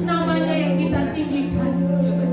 Namanya yang kita tinggikan.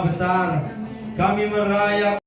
Maha Besar. Kami merayakan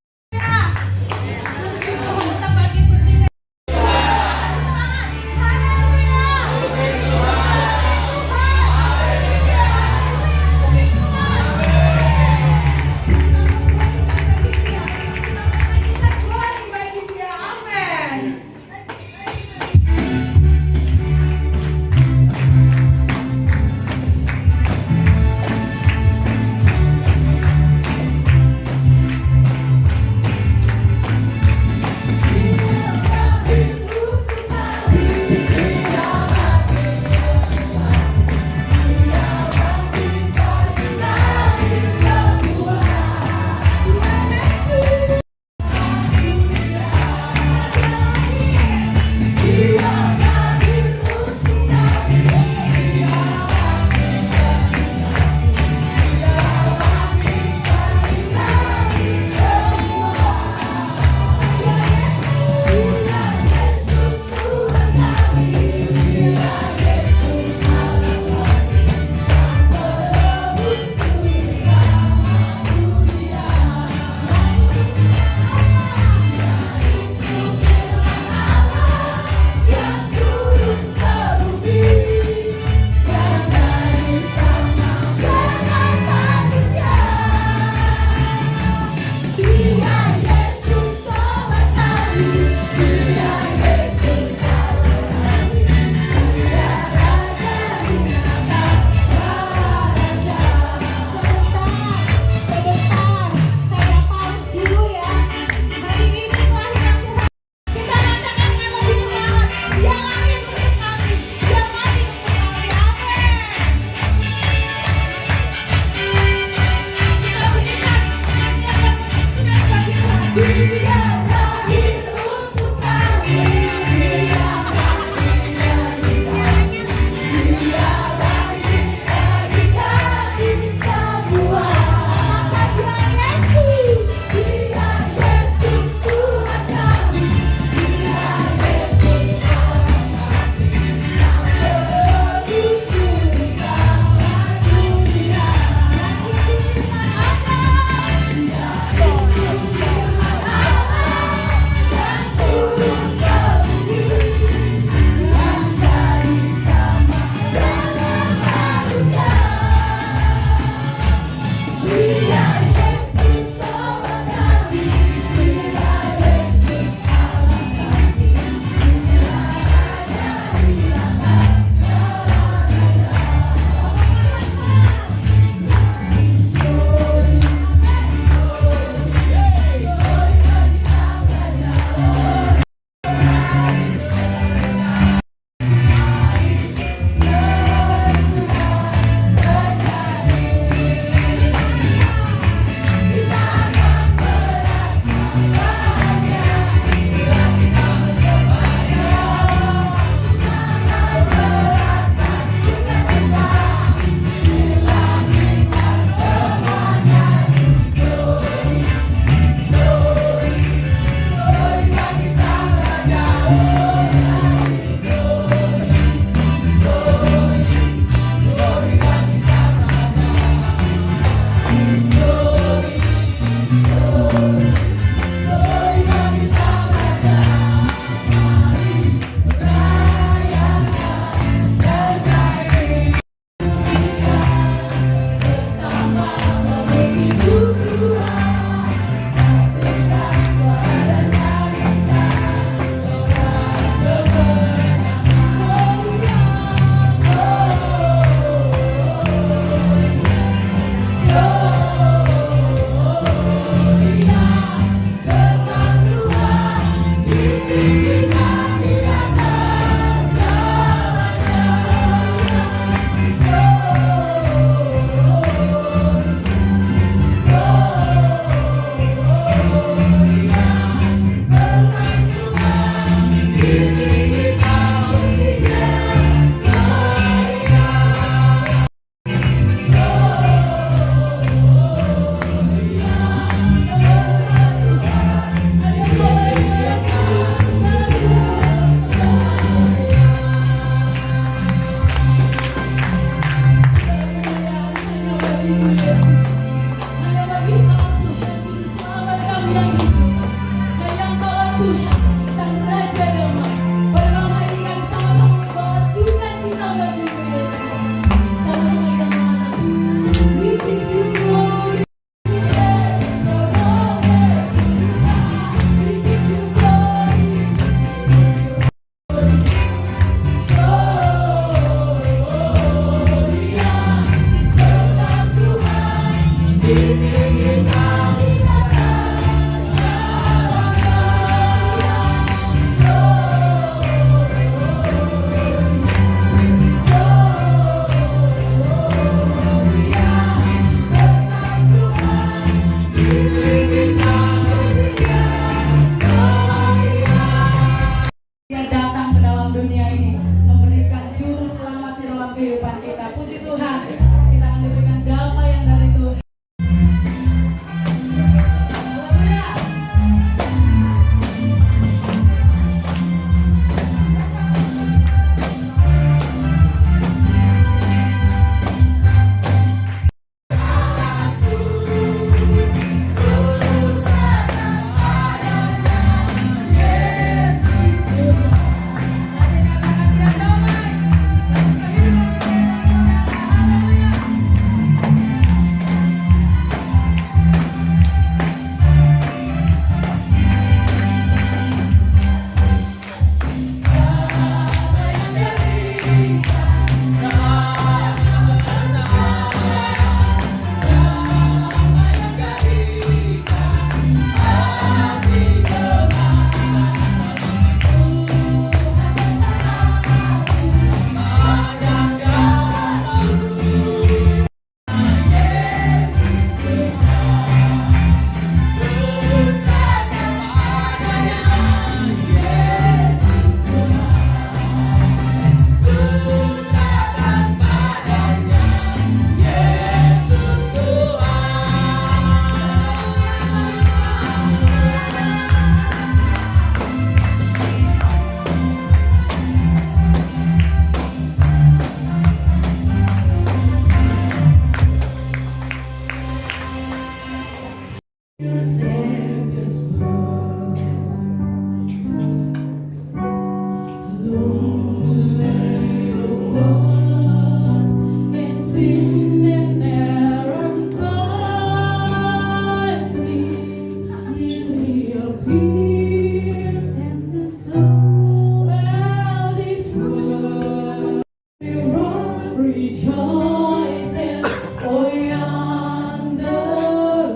Rejoicing, oh yonder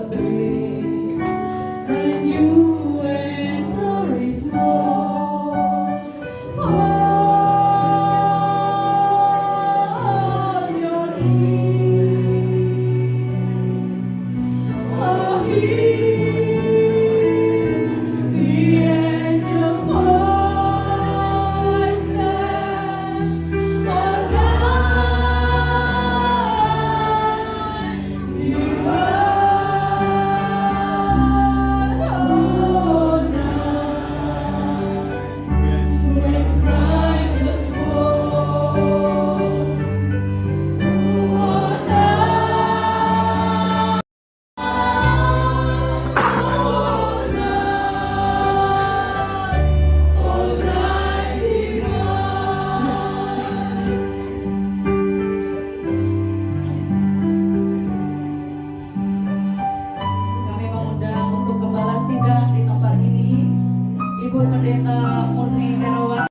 grace, and you and glory small. For your ease, oh hear the angel voices, oh night divine, oh night when Christ was born, oh night, oh night, oh night divine. Kami mengundang untuk gembala sidang di tempat ini, Ibu Pendeta Murni Herawati.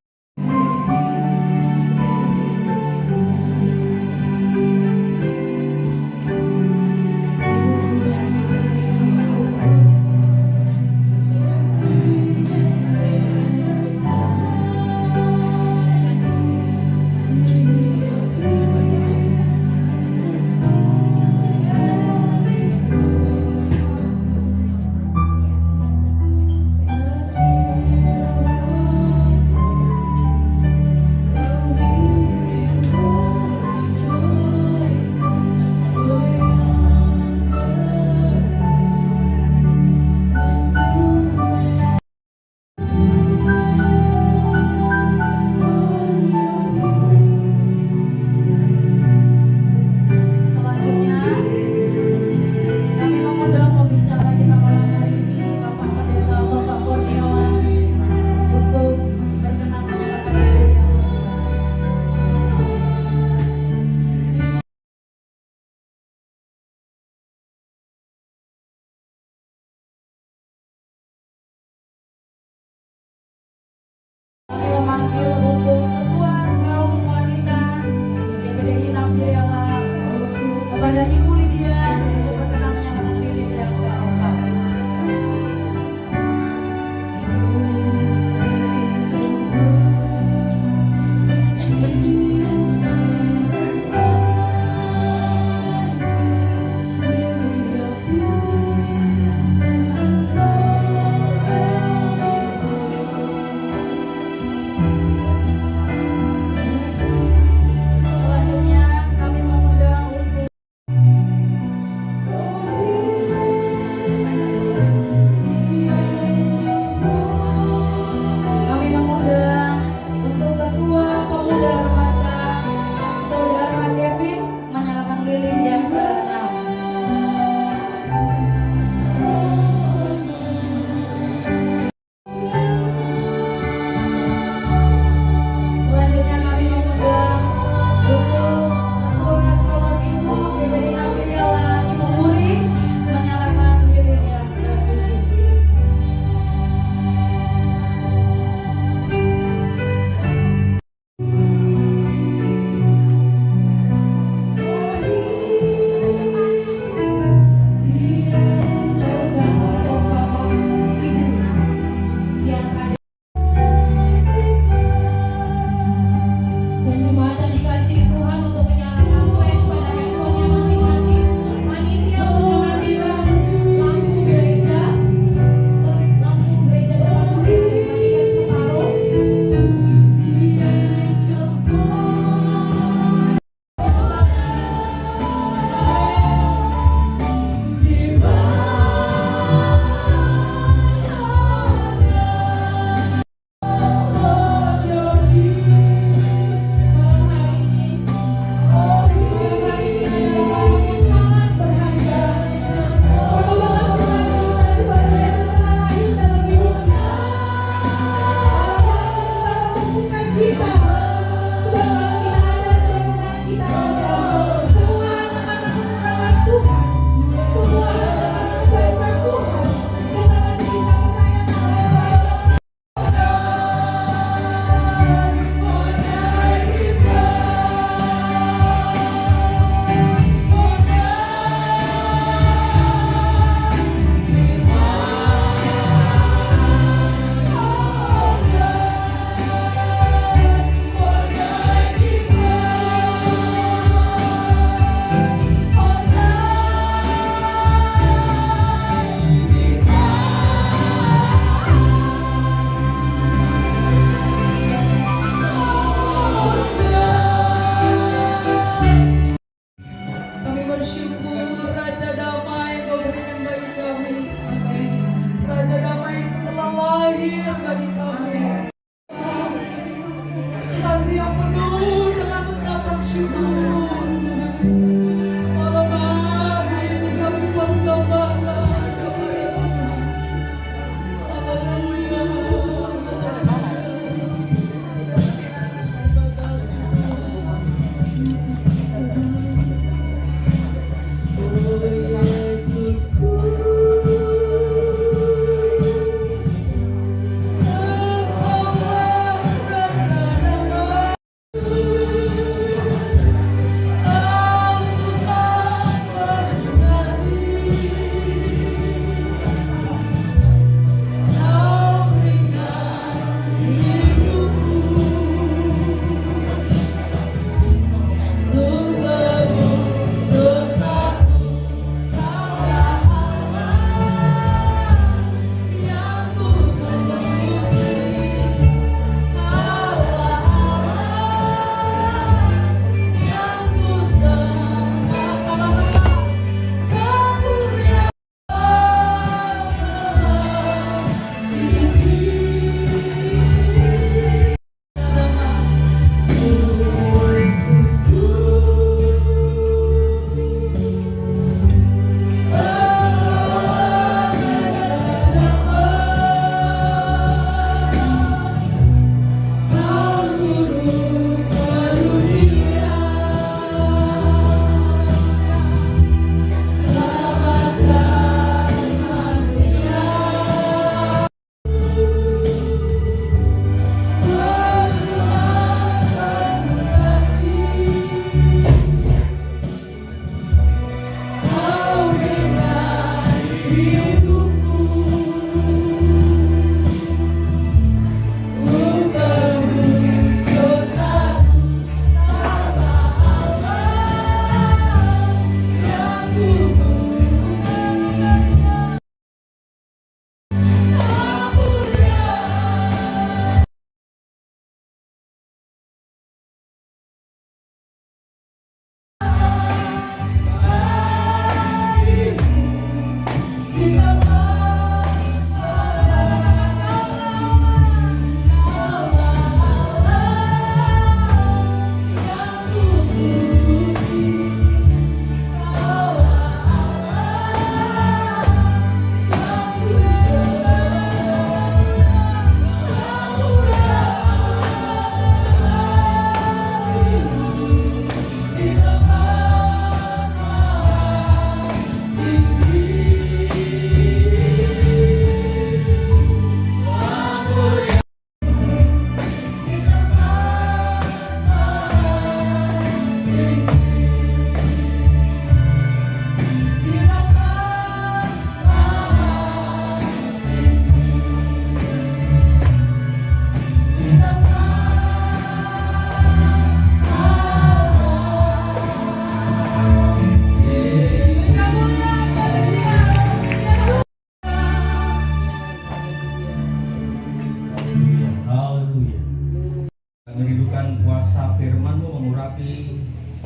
kuasa firman-Mu mengurapi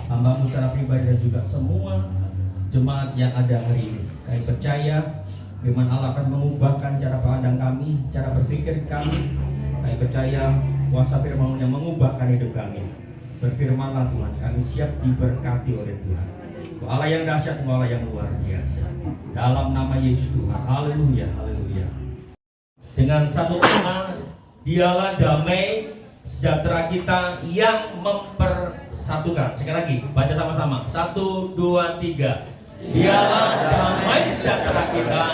hamba-Mu secara pribadi dan juga semua jemaat yang ada hari ini. Kami percaya firman Allah akan mengubahkan cara pandang kami, cara berpikir kami. Kami percaya kuasa firman yang mengubahkan hidup kami. Berfirmanlah Tuhan, kami siap diberkati oleh Tuhan. Allah yang dahsyat, Allah yang luar biasa. Dalam nama Yesus Tuhan, haleluya, haleluya. Dengan satu tema, dialah damai sejahtera kita yang mempersatukan. Sekali lagi, baca sama-sama. 1, 2, 3. Dialah damai sejahtera kita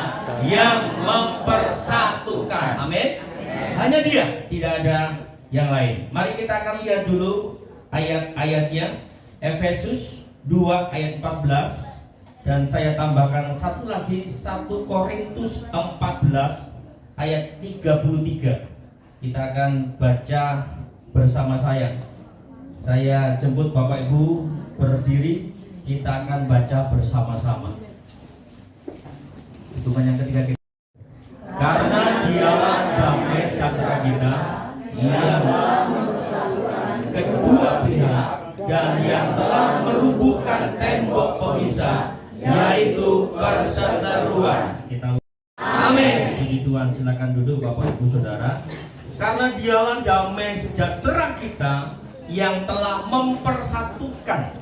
yang mempersatukan. Amin. Hanya Dia, tidak ada yang lain. Mari kita akan lihat dulu ayat-ayatnya. Efesus 2 ayat 14, dan saya tambahkan satu lagi, 1 Korintus 14 ayat 33. Kita akan baca bersama saya. Saya jemput Bapak Ibu berdiri, kita akan baca bersama-sama. Hitungan yang ketiga kita. Karena dialah damai sejahtera kita yang kedua pihak dan yang telah merubuhkan tembok pemisah, yaitu perseteruan. Kita amin. Puji Tuhan, silakan duduk Bapak Ibu Saudara. Karena dialah damai sejahtera kita yang telah mempersatukan.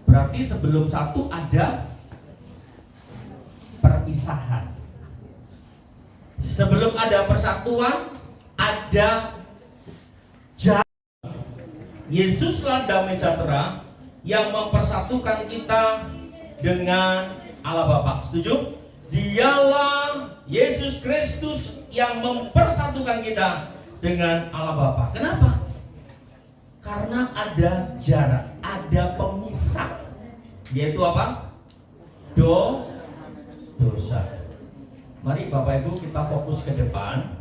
Berarti sebelum satu ada perpisahan. Sebelum ada persatuan ada jarak. Yesuslah damai sejahtera yang mempersatukan kita dengan Allah Bapa. Setuju? Dialah Yesus Kristus yang mempersatukan kita dengan Allah Bapa. Kenapa? Karena ada jarak, ada pemisah. Yaitu apa? Dosa. Mari Bapak Ibu kita fokus ke depan.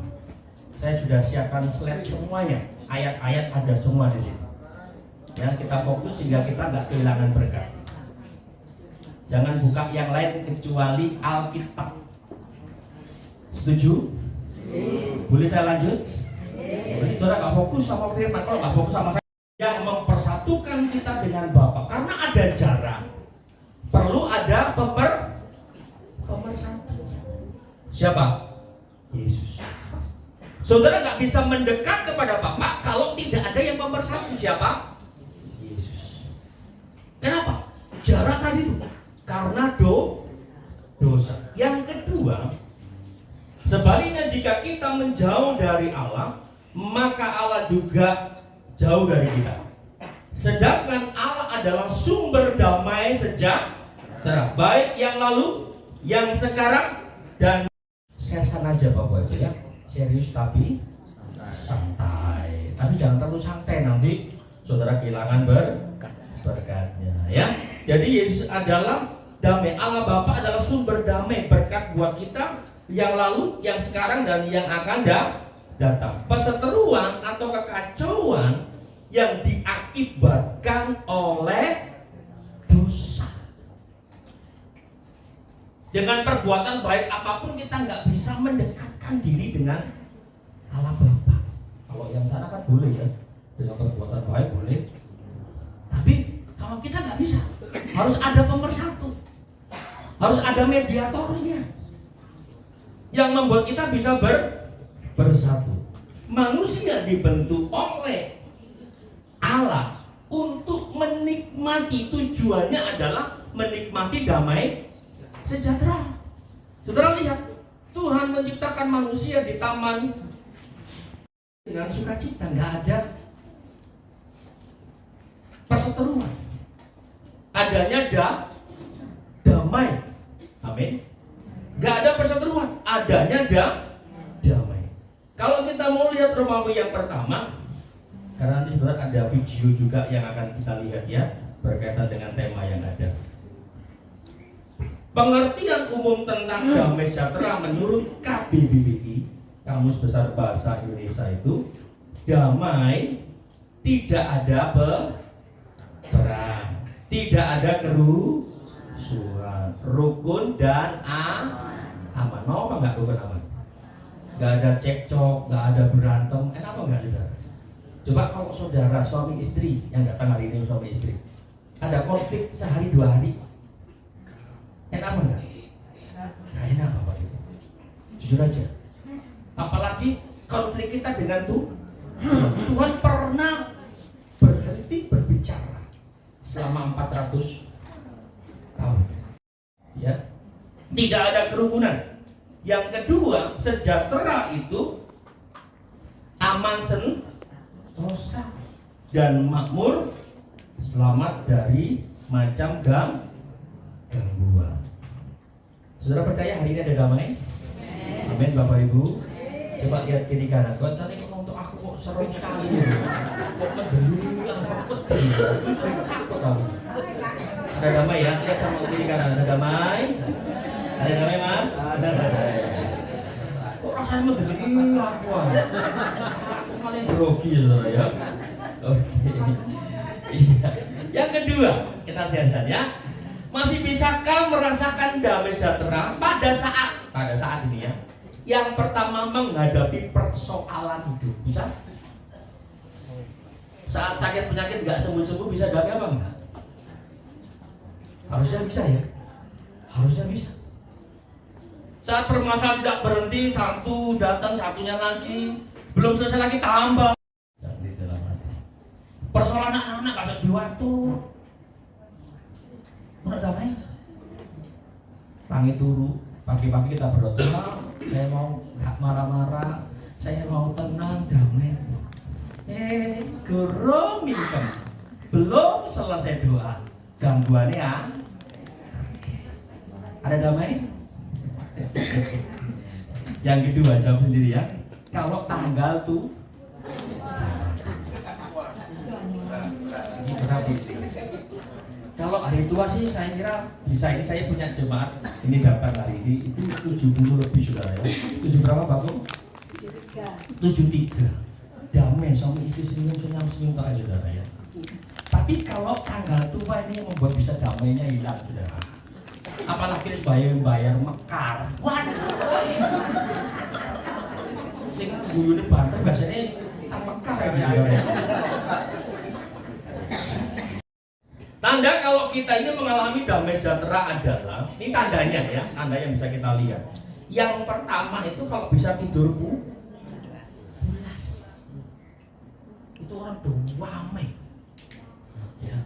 Saya sudah siapkan slide semuanya. Ayat-ayat ada semua di sini. Ya, kita fokus sehingga kita nggak kehilangan berkat. Jangan buka yang lain kecuali Alkitab. Setuju? Boleh saya lanjut? Jadi saudara nggak fokus sama firman. Kalau nggak fokus sama saya, yang mempersatukan kita dengan Bapa. Karena ada jarak, perlu ada pemersatu. Siapa? Yesus. Saudara nggak bisa mendekat kepada Bapa kalau tidak ada yang pemersatu. Siapa? Yesus. Kenapa? Jarak tadi itu karena dosa. Yang kedua, sebaliknya jika kita menjauh dari Allah, maka Allah juga jauh dari kita. Sedangkan Allah adalah sumber damai sejahtera, baik yang lalu, yang sekarang, dan sehat aja Bapak Ibu ya. Serius tapi santai. Tapi jangan terlalu santai, nanti saudara kehilangan berkatnya ya. Jadi Yesus adalah damai. Allah Bapa adalah sumber damai, berkat buat kita yang lalu, yang sekarang, dan yang akan datang. Perseteruan atau kekacauan yang diakibatkan oleh dosa. Dengan perbuatan baik apapun kita nggak bisa mendekatkan diri dengan Allah Bapa. Kalau yang sana kan boleh ya, dengan perbuatan baik boleh. Tapi kalau kita nggak bisa, harus ada pemersatu, harus ada mediatornya yang membuat kita bisa bersatu. Manusia dibentuk oleh Allah untuk menikmati, tujuannya adalah menikmati damai sejahtera. Saudara lihat, Tuhan menciptakan manusia di taman dengan sukacita, nggak ada perseteruan, adanya damai. Amin. Nggak ada perseteruan, adanya damai. Kalau kita mau lihat Romawi yang pertama, karena nanti saudara ada video juga yang akan kita lihat ya, berkaitan dengan tema yang ada. Pengertian umum tentang damai sejahtera menurut KBBI, Kamus Besar Bahasa Indonesia, itu damai, tidak ada perang, tidak ada kerusuhan, rukun dan aman. Mau apa nggak rukun aman? Nggak ada cekcok, nggak ada berantem, enak apa nggak saudara? Coba kalau saudara suami istri yang datang hari ini, suami istri, ada konflik sehari 2 hari, enak apa enggak? Nah, enak Bapak Ibu. Jujur aja. Apalagi konflik kita dengan Tuhan pernah berhenti berbicara selama 400 tahun. Ya, tidak ada kerumunan. Yang kedua, sejahtera itu aman sentosa dan makmur, selamat dari macam gangguan. Saudara percaya hari ini ada damai? Amin Bapak Ibu. Coba lihat kiri kanan. Kau tadi ngomong untuk aku kok seru sekali ya. Kok peduli, apa peduli? Takut kamu. Ada damai ya? Lihat sama kiri kanan. Ada damai? Ada damai Mas? Ada. Kok rasanya medeli aku? Aku kalian grogi ya. Oke. Iya. Yang kedua, kita siap-siap ya. Masih bisakah merasakan damai sejahtera pada saat ini ya? Yang pertama, menghadapi persoalan hidup. Bisa? Saat sakit penyakit nggak sembuh-sembuh bisa damai apa enggak? Harusnya bisa ya. Harusnya bisa. Saat permasalahan tidak berhenti, satu datang satunya lagi, belum selesai lagi tambah. Persoalan anak-anak nggak bisa diwatur. Mana damai? Langit turu. Pagi-pagi kita berdoa, saya mau nggak marah-marah, saya mau tenang, damai. Geromikan, belum selesai doa, gangguannya ya. Ada damai? Yang kedua, jawab sendiri ya. Kalau tanggal tuh, gitu tadi. Kalau hari tua sih saya kira bisa. Ini saya punya jemaat ini daftar hari ini itu 70 lebih saudara ya. 7 berapa Pak? 73. Damai suami istri senyum tak aja saudara ya. Tapi kalau tanggal tua ini yang membuat bisa damainya hilang saudara. Apalagi bayar mekar. Waduh. Sing guyune banter biasanya mekar ya. Tanda kalau kita ini mengalami damai sejahtera adalah, ini tandanya ya, tanda yang bisa kita lihat. Yang pertama itu kalau bisa tidur pulas, itu orang damai, ya,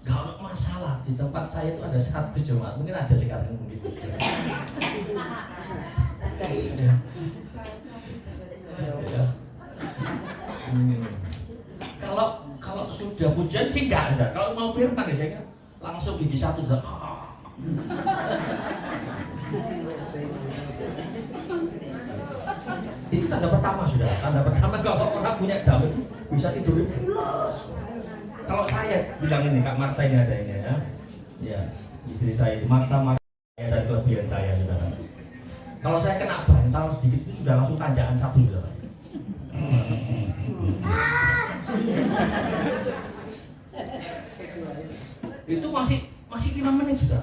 gak ada masalah. Di tempat saya itu ada satu jemaat, mungkin ada sekarang begitu. Ya. Kalau sudah hujan sih enggak ada. Kalau mau firman ya saya langsung gigi satu sudah. Itu tanda pertama sudah. Tanda pertama kalau orang punya damai bisa tidur pulas. Kalau saya bilang ini Kak Marta ini ada ini ya. Ya, istri saya Marta ada kelebihan saya sudah. Kalau saya kena bantal sedikit itu sudah langsung tanjakan satu sudah. Itu masih 5 menit sudah.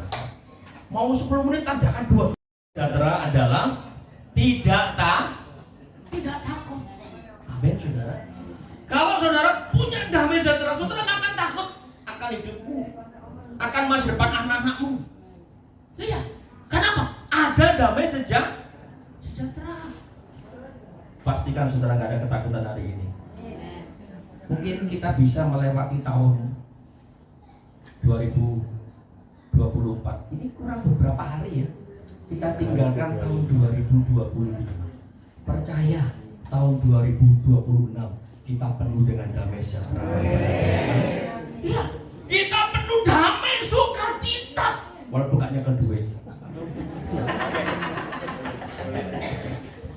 Mau 10 menit tandakan 2. Sejahtera adalah tidak takut. Amin saudara. Kalau saudara punya damai sejahtera, saudara akan takut akan hidupmu, akan masa depan anak-anakmu. Iya. Kenapa? Ada damai sejahtera. Pastikan saudara nggak ada ketakutan hari ini. Mungkin kita bisa melewati tahun 2024. Ini kurang beberapa hari ya. Kita tinggalkan tahun 2025. Percaya tahun 2026 kita penuh dengan damai sejahtera. Ya, kita penuh damai sukacita. Walaupun gak nyekel duit.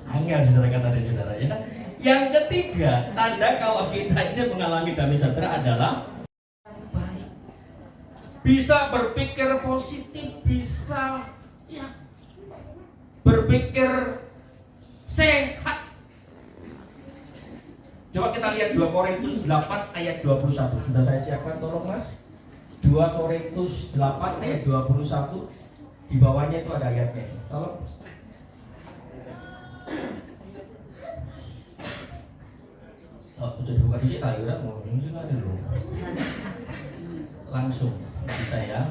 Angel saudara kata dari saudara ya. Yang ketiga, tanda kalau kita ini mengalami damai sejahtera adalah baik. Bisa berpikir positif, bisa ya berpikir sehat. Coba kita lihat 2 Korintus 8 ayat 21. Sudah saya siapkan tolong Mas. 2 Korintus 8 ayat 21. Di bawahnya itu ada ayatnya. Tolong. Oh, udah dibuka dikit sayuran mau juga dulu. Langsung bisa ya.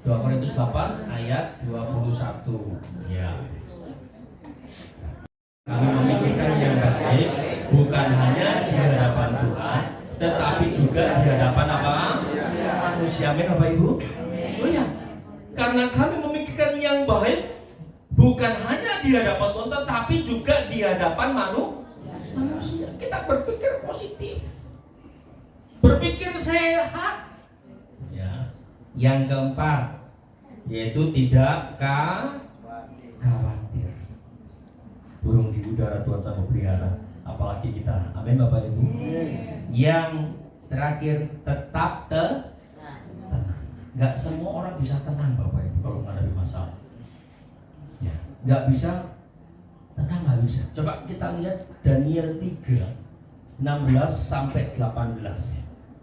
2 Korintus 8 ayat 21. Ya. Kami memikirkan yang baik bukan hanya di hadapan Tuhan, tetapi juga di hadapan apa? Manusia. Amin Bapak Ibu. Oh ya. Karena kami memikirkan yang baik bukan hanya di hadapan Tuhan, tetapi juga di hadapan manusia. Kita berpikir positif, berpikir sehat. Ya. Yang keempat, yaitu tidak khawatir. Burung di udara Tuhan sama pelihara, apalagi kita. Amin Bapak Ibu. Yang terakhir, tetap tenang. Nggak semua orang bisa tenang Bapak Ibu kalau menghadapi masalah. Ya, nggak bisa tenang, nggak bisa. Coba kita lihat Daniel 3 16 sampai 18.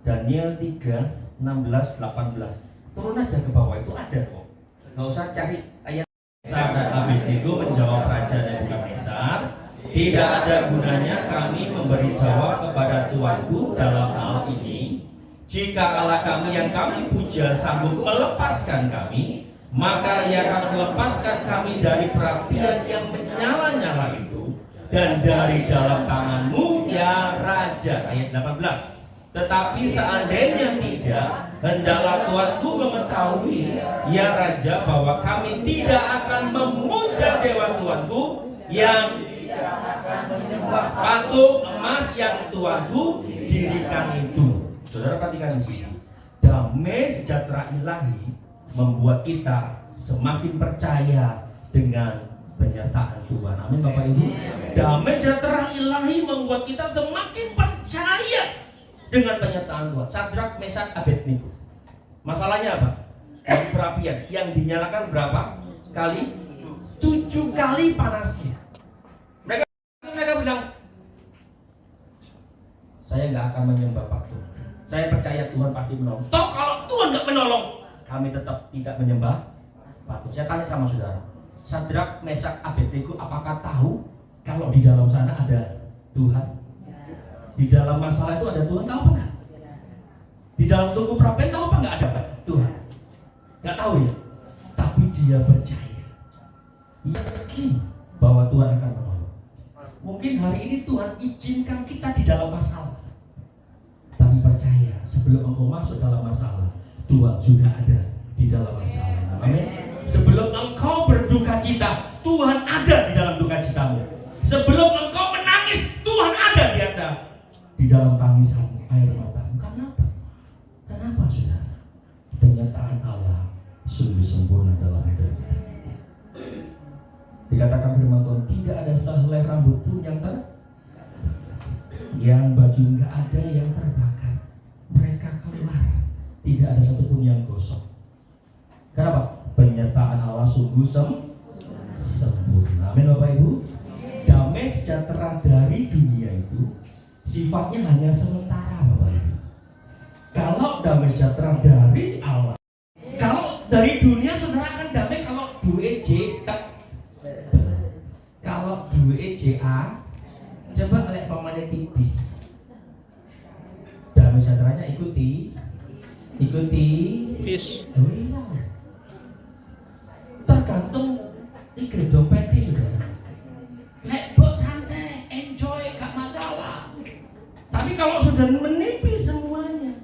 Daniel 3 16 18. Turun aja ke bawah, itu ada kok. Nggak usah cari ayat. Saat Abednego menjawab Raja Nebukadnezar, tidak ada gunanya kami memberi jawab kepada Tuanku dalam hal ini. Jika Allah kami yang kami puja sanggup melepaskan kami, maka Ia akan melepaskan kami dari perapian yang menyala-nyala itu dan dari dalam tanganmu ya Raja. Ayat 18. Tetapi seandainya tidak, hendaklah Tuanku mengetahui ya Raja bahwa kami tidak akan memuja dewa Tuanku yang patung emas yang Tuanku dirikan itu. Saudara perhatikan di sini. Damai sejahtera ilahi membuat kita semakin percaya dengan penyertaan Tuhan. Amin Bapak Ibu. Damai sejahtera ilahi membuat kita semakin percaya dengan penyertaan Tuhan. Sadrak, Mesak, Abednego. Masalahnya apa? Di perapian yang dinyalakan berapa kali? 7 kali panasnya. Mereka bilang, saya nggak akan menyembah patung. Saya percaya Tuhan pasti menolong. Toh kalau Tuhan nggak menolong, kami tetap tidak menyembah patung. Saya tanya sama saudara, Sadrak, Mesak, Abednego, apakah tahu kalau di dalam sana ada Tuhan? Di dalam masalah itu ada Tuhan, tahu apa enggak? Di dalam tungku perapian tahu apa enggak ada Tuhan? Enggak tahu ya. Tapi dia percaya, yakin bahwa Tuhan akan menolong. Mungkin hari ini Tuhan izinkan kita di dalam masalah, tapi percaya sebelum engkau masuk dalam masalah, Tuhan sudah ada di dalam masalah. Amin. Sebelum engkau berduka cita, Tuhan ada di dalam duka citamu. Sebelum engkau menangis, Tuhan ada di dalam tangisan air matamu. Kenapa? Kenapa saudara? Penyertaan Allah sungguh sempurna dalam hidup kita. Dikatakan firman Tuhan, tidak ada sehelai rambut pun yang baju nggak ada yang terbakar. Mereka keluar, tidak ada satupun yang gosok. Kenapa? Penyertaan Allah sungguh sempurna. Amin Bapak Ibu. Damai sejahtera dari dunia itu sifatnya hanya sementara Bapak Ibu. Kalau damai sejahtera dari Allah, kalau dari dunia saudara akan damai kalau duit J, kalau duit JA, coba lihat pamannya tipis. Damai sejahteranya ikuti Peace. Tergantung iki dompetnya saudara. Lek bok santai, enjoy, gak masalah. Tapi kalau sudah menipis semuanya,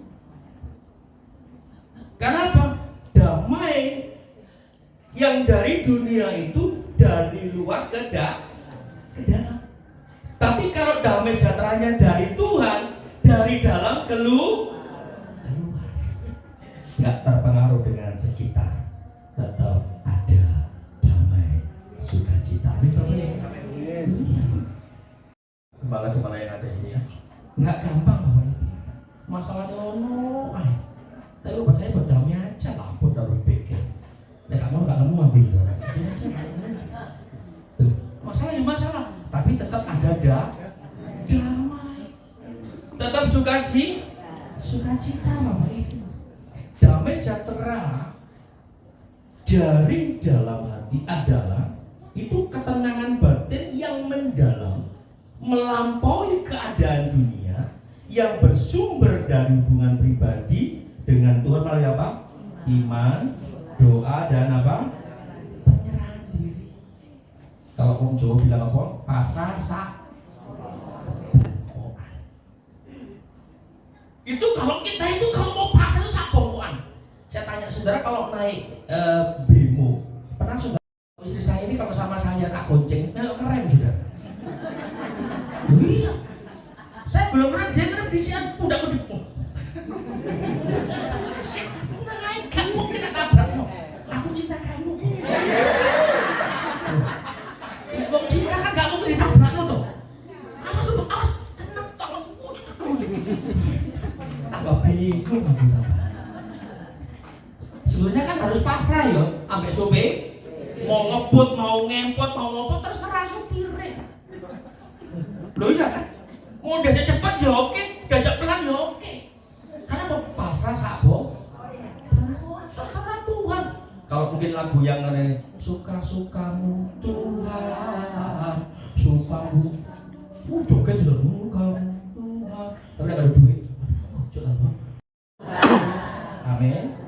kenapa? Damai yang dari dunia itu dari luar ke dalam. Tapi kalau damai sejahteranya dari Tuhan, dari dalam keluar, nggak terpengaruh dengan sekitar, tetap ada damai sukacita. Gembala-gembala yang ada ini ya, nggak gampang Bapak Ibu. Masalahnya tapi lu percaya buat damai aja, lampu taruh pikir. Nek kamu nggak nemu ambil orang. Masalah ya masalah, tapi tetap ada damai, tetap sukacita Bapak Ibu. Damai sejahtera dari dalam hati adalah itu ketenangan batin yang mendalam, melampaui keadaan dunia, yang bersumber dari hubungan pribadi dengan Tuhan melalui apa? Iman, doa, dan apa? Penyerahan diri. Kalau orang Jawa bilang apa? Pasrah sak. Itu kalau kita itu kalau mau pasrah itu sak pokoknya. Saya tanya saudara, kalau naik bemo, pernah saudara istri saya ini kalau sama saya tak gonceng, keren sudah. Iya, saya belum pernah dia ngerem di sini udah kedip. Saya pernah naik kamu kita tabrakmu. Aku cinta kamu. Kalau cinta kan gak mungkin ditabrakmu tuh. Awas tenang tolong. Agak bingung aku. Sebenarnya kan harus pasrah ya, sampai sopir mau ngebut, mau ngempot, mau ngopot terserah supirnya. Loh iya kan? Mau diajak cepat ya oke, diajak pelan ya oke. Karena mau pasrah sabo. Terserah Tuhan. Kalau mungkin lagu yang aneh, suka-sukamu Tuhan, sukamu. Joget sudah kamu Tuhan. Tapi enggak ada duit. Coba apa? Amin.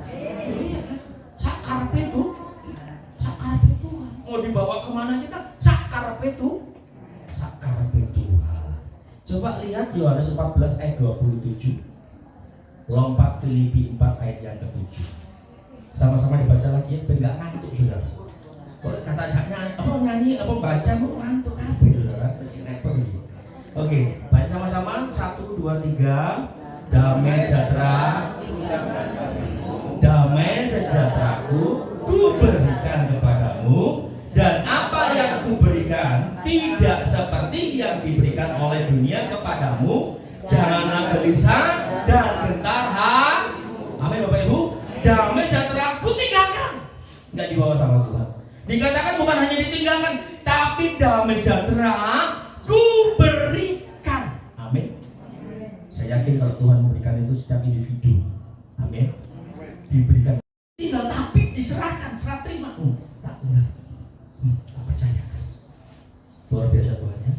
Sakar itu. Mau dibawa kemana kita? Sakar itu. Sakar itu. Coba lihat Yohanes 14 ayat 27. Lompat Filipi 4 ayat yang ke-7. Sama-sama dibaca lagi ya, biar nggak ngantuk sudah. Kalau kata saya apa nyanyi, apa baca mau ngantuk apa saudara? Oke, baca sama-sama 1, 2, 3. Damai sejahtera, damai sejahteraku ku berikan kepadamu, dan apa yang ku berikan tidak seperti yang diberikan oleh dunia kepadamu. Janganlah gelisah dan gentar hati. Amin Bapak Ibu. Damai sejahtera ku tinggalkan, nggak dibawa sama Tuhan. Dikatakan bukan hanya ditinggalkan, tapi damai sejahtera ku berikan. Amin. Saya yakin kalau Tuhan memberikan itu setiap individu. Amin. Diberikan. Tidak, tapi diserahkan, serah terima. Tak benar. Tak percaya. Luar biasa Tuhan ya.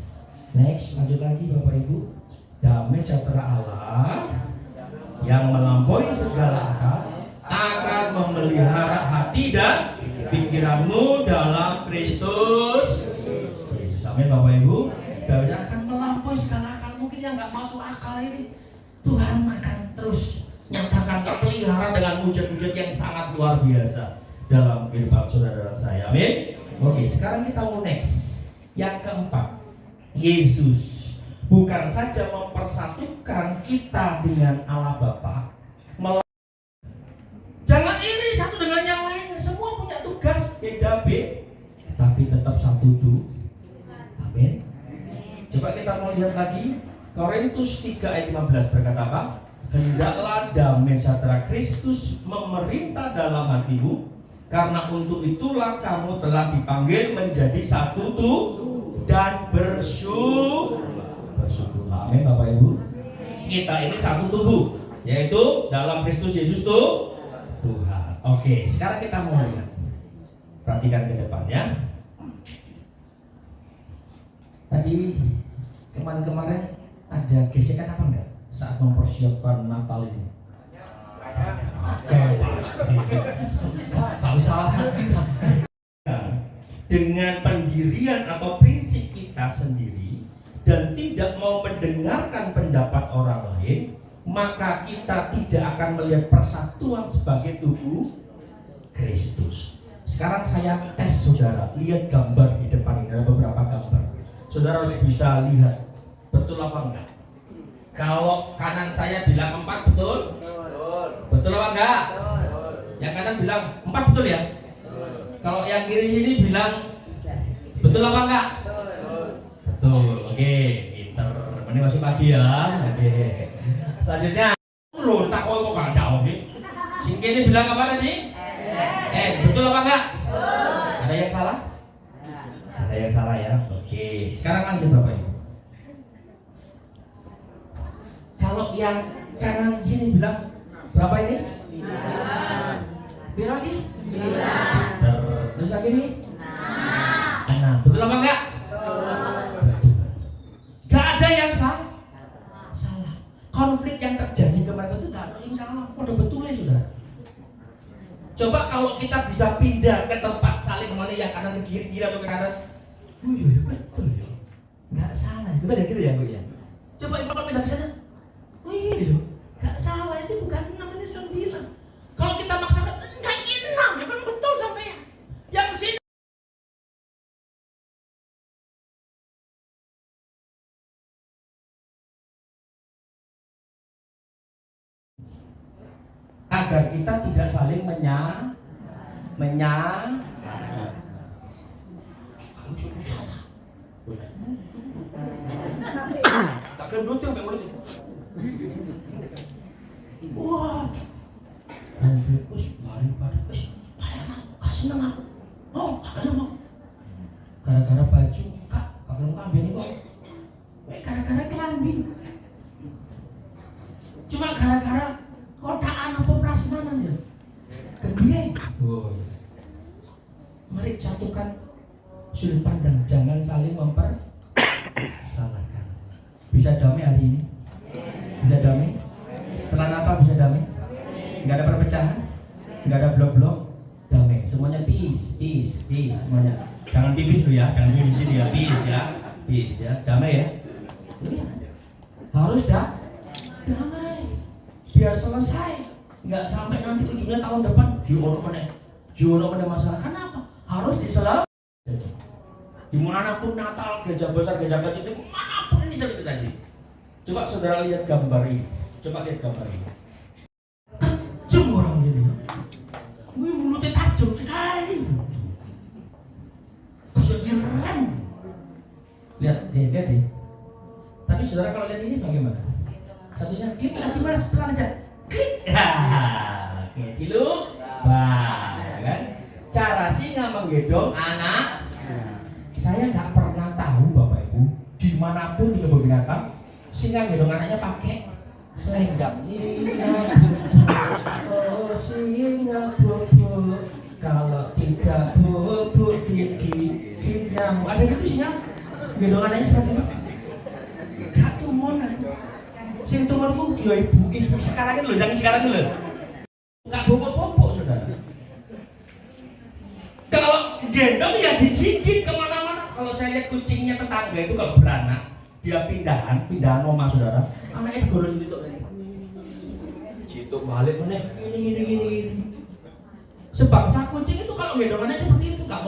Next, lanjut lagi Bapak Ibu. Damai sejahtera Allah yang melampaui segala akal akan memelihara hati dan pikiranmu dalam Kristus. Amin Bapak Ibu. Dan akan melampaui segala akal. Mungkin yang nggak masuk akal ini, Tuhan akan terus nyatakan pelihara dengan mujizat-mujizat yang sangat luar biasa dalam kehidupan saudara dan saya. Amin. Oke, sekarang kita mau next. Yang keempat, Yesus bukan saja mempersatukan kita dengan Allah Bapa. Jangan iri satu dengan yang lain. Semua punya tugas beda-beda, tapi tetap satu tuh. Amin. Coba kita mau lihat lagi Korintus 3 ayat 15 berkata apa? Hendaklah damai sejahtera Kristus memerintah dalam hatimu, karena untuk itulah kamu telah dipanggil menjadi satu tuh dan bersyukur. Amin Bapak Ibu. Kita ini satu tubuh, yaitu dalam Kristus Yesus tuh Tuhan. Oke, sekarang kita mau lihat. Perhatikan ke depan ya. Tadi kemarin ada gesekan apa enggak saat mempersiapkan Natal ini? Tahu salah. Dengan pendirian atau prinsip kita sendiri dan tidak mau mendengarkan pendapat orang lain, maka kita tidak akan melihat persatuan sebagai tubuh Kristus. Sekarang saya tes saudara, lihat gambar di depan ini, ada beberapa gambar. Saudara harus bisa lihat betul apa enggak. Kalau kanan saya bilang 4 betul? Betul apa enggak? Yang kanan bilang 4 betul ya? Kalau yang kiri sini bilang betul apa enggak? Betul. Oke, pinter. Ini masih pagi ya. Oke. Selanjutnya lu tak kok enggak jawab sih. Sing kiri bilang apa tadi? Betul apa enggak? Ada yang salah? Ada yang salah ya. Oke. Sekarang lanjut Bapak Ibu. Kalau yang kanan sini bilang berapa ini? 9. Berapa lagi? 9. Terus lagi ini? 6. Betul apa enggak? Betul. Gak ada yang salah. Coba kalau kita bisa pindah ke tempat saling mana yang kanan ke kiri atau ke kanan. Oh iya betul ya. Nggak salah. Betul ya gitu ya Bu ya. Coba kalau pindah ke sana. Oh iya. Nggak salah, itu bukan 6, ini 9. Kalau kita maksakan enggak 6, ya kan betul sampai ya. Yang sini agar kita tidak saling tak gendut yang mulut itu. Wah, wis mari pada wis kasih seneng aku. Oh, kakak mau. Gara-gara baju kak ngambil ini kok. Gara-gara kelambi. Cuma gara-gara kotaan apa prasmanan ya. Kebiye. Oh. Mari satukan sudut pandang, jangan saling mempersalahkan. Bisa damai hari ini? Bisa damai? Setelah Natal bisa damai? Enggak ada perpecahan? Enggak ada blok-blok? Damai. Semuanya peace semuanya. Jangan tipis dulu ya, jangan tipis di sini ya, peace ya, damai ya. Harus damai. Biar selesai. Enggak sampai nanti ujungnya tahun depan Jono pada masalah. Kenapa? Harus diselesaikan. Dimanapun Natal, gereja besar, gereja kecil, manapun ini seperti tadi. Coba saudara lihat gambar ini. Kejam orang ini. Wih, mulutnya tajam sekali. Kayak direm. Lihat deh. Tapi saudara kalau lihat ini bagaimana? Satunya klik, gimana pelan aja. Klik. Oke, dulu. Ya kan? Cara singa menggendong anak. Saya nggak pernah tahu Bapak Ibu, dimanapun di kebun binatang, singa gendong anaknya pakai selendang. Oh singa bobo, kalau tidak bobo gigi nyamuk. Ada gitu singa gendong anaknya selendang. Gak tumon aku. Sing tumorku ya ibu sekarang itu loh, jangan sekarang itu loh. Nggak bobo saudara. Kalau gendong ya digigit kemana-mana. Kalau saya lihat kucingnya tetangga itu kalau beranak, dia pindahan rumah saudara, anaknya digorong gitu. Situ balik meneh, ini. Sebangsa kucing itu kalau gendongannya seperti itu, nggak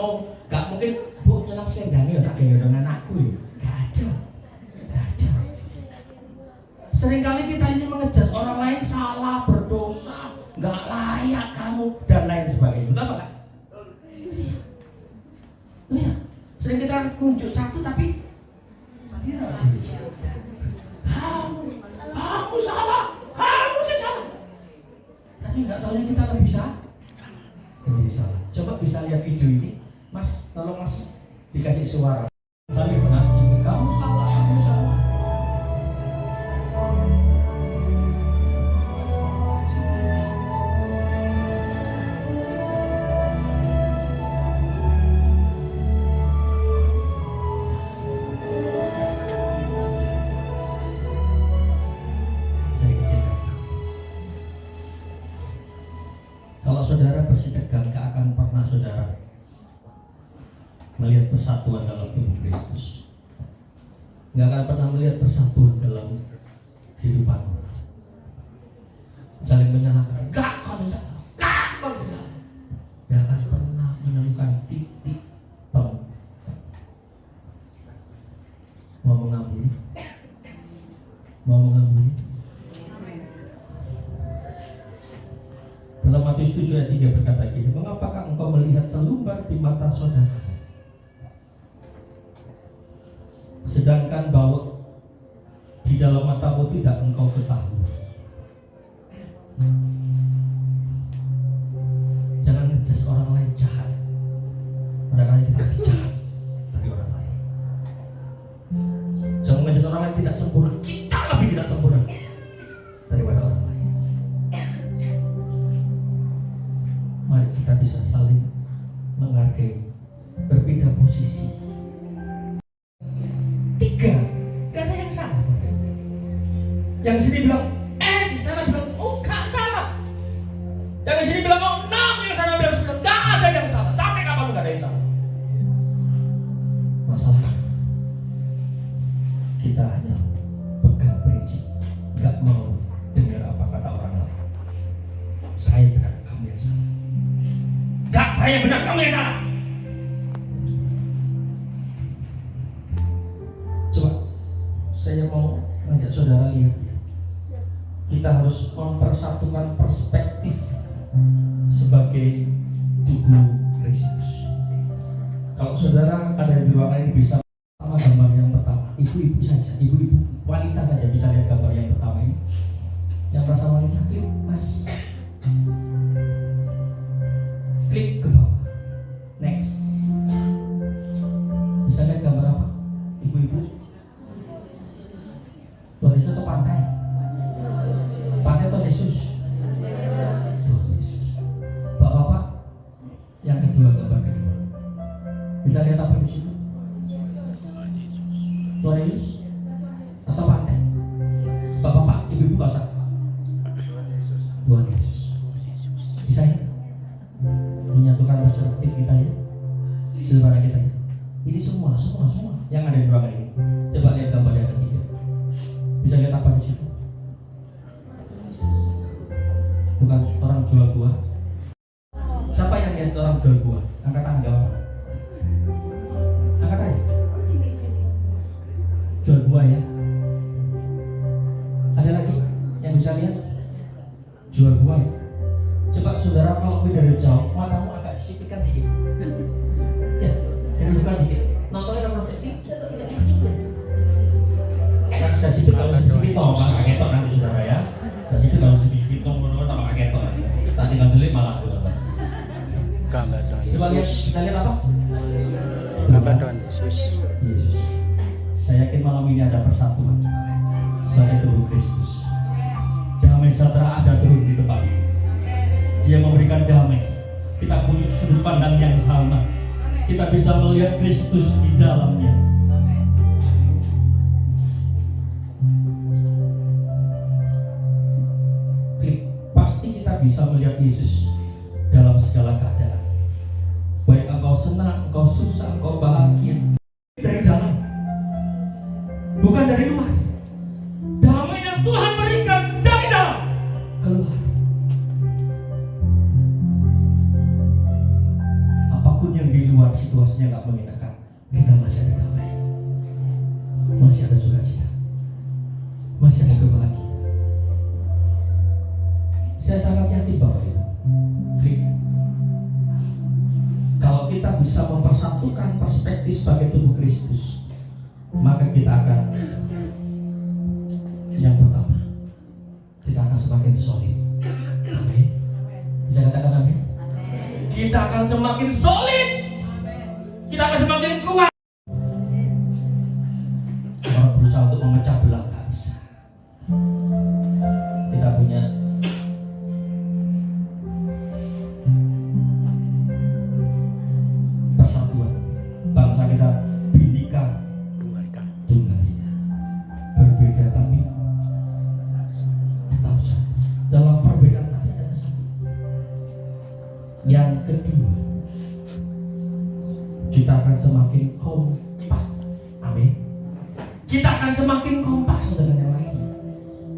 mungkin bu nyelang selendangnya ya tak gendong anakku ya. Nggak ada. Seringkali kita ini mengejas orang lain salah, berdosa, nggak layak kamu dan lain sebagainya. Betul apa nggak? Iya. Sering kita tunjuk satu tapi aku salah. Tapi nggak tahu kita lebih salah. Coba bisa lihat video ini, Mas. Tolong Mas dikasih suara. Saling menghakimi, kamu salah. Saudara bersitegang, gak akan pernah saudara melihat persatuan dalam tubuh Kristus. Gak akan pernah melihat persatuan dalam kehidupan. Saling menyalahkan, gak bisa. Gak akan pernah menemukan titik temu. Mau mengampuni? Dalam Matius 7 ayat 3 berkata gini, mengapakah engkau melihat selumbar di mata saudara, sedangkan baut di dalam matamu tidak engkau ketahui? Jangan ngejudge orang lain jahat, padahal kita lebih jahat dari orang lain. Jangan ngejudge orang lain tidak sempurna, kita lebih tidak sempurna daripada orang lain. Mari kita bisa saling menghargai, berpindah posisi. 3, gak ada yang salah. Yang sini bilang, sana bilang, oh gak salah. Yang sini bilang, oh 6, yang sana masalah kita hanya pegang prinsip, nggak mau dengar apa kata orang lain. Saya benar, kamu yang salah. Nggak, saya benar, kamu yang salah. Coba saya mau ngajak saudara lihat, kita harus mempersatukan perspektif sebagai tubuh Kristus. Kalau saudara ada di ruangan ini bisa sama gambar yang pertama, ibu-ibu saja, ibu-ibu wanita saja bisa lihat gambar yang pertama ini. Yang merasa wanita, klik mas, klik ke bawah, next. Bisa lihat gambar apa? Ibu-ibu, Tuhan Yesus atau pantai? Pantai atau Yesus? Bapak-bapak, yang kedua, gambar kedua. Bisa lihat apa di situ? Tuhan Yesus atau pantai? Bapak-bapak, ibu-ibu basah. Tuhan Yesus. Bisa ya? Menyatukan perspektif kita ya, saudara kita ya. Ini semua yang ada di ruangan ini. Coba lihat gambar yang ketiga. Bisa lihat apa di situ? Bukan orang jual buah. Siapa yang lihat orang jual buah? Angkat tangan, gak apa-apa. Angkat aja. Jual buah ya. Ada lagi yang bisa lihat? Jual buah ya. Coba saudara kalau dari jauh, matamu agak sisipkan sedikit. Ya, dari bukan sedikit. Nontonnya nonton sedikit. Yang sudah sipit kalau sedikit, mau makan ketok nanti saudara ya. Sudah sipit kalau sedikit, ngomong-ngomong tak makan ketok. Nanti kalau sulit malah. Coba lihat, kita lihat apa? Gambar Tuhan Yesus. Yesus. Saya yakin malam ini ada persatuan sebagai tubuh Kristus. Damai sejahtera ada turun di tempat ini. Dia memberikan damai. Kita punya sudut pandang yang sama. Kita bisa melihat Kristus di dalamnya. Pasti kita bisa melihat Yesus dalam segala keadaan. Baik engkau senang, engkau susah, engkau bahagia. Dari dalam, bukan dari luar. Damai yang Tuhan berikan dari dalam keluar. Apapun yang di luar situasinya gak mengenakan, kita masih ada damai, masih ada sukacita, masih ada kebahagiaan. Saya sangat yakin bahwa itu kalau kita bisa mempersatukan perspektif sebagai tubuh Kristus, maka kita akan, yang pertama, kita akan semakin solid. Amin. Bisa katakan amin? Kita akan semakin solid. Kita akan semakin kuat. Orang berusaha untuk memecah belah, nggak bisa. Kita punya persatuan. Bangsa kita Bhinneka Tunggal Ika. Berbeda tapi tetap satu. Dalam perbedaan tapi ada satu. Yang kedua, kita akan semakin kompak. Amin. Kita akan semakin kompak saudara yang lain.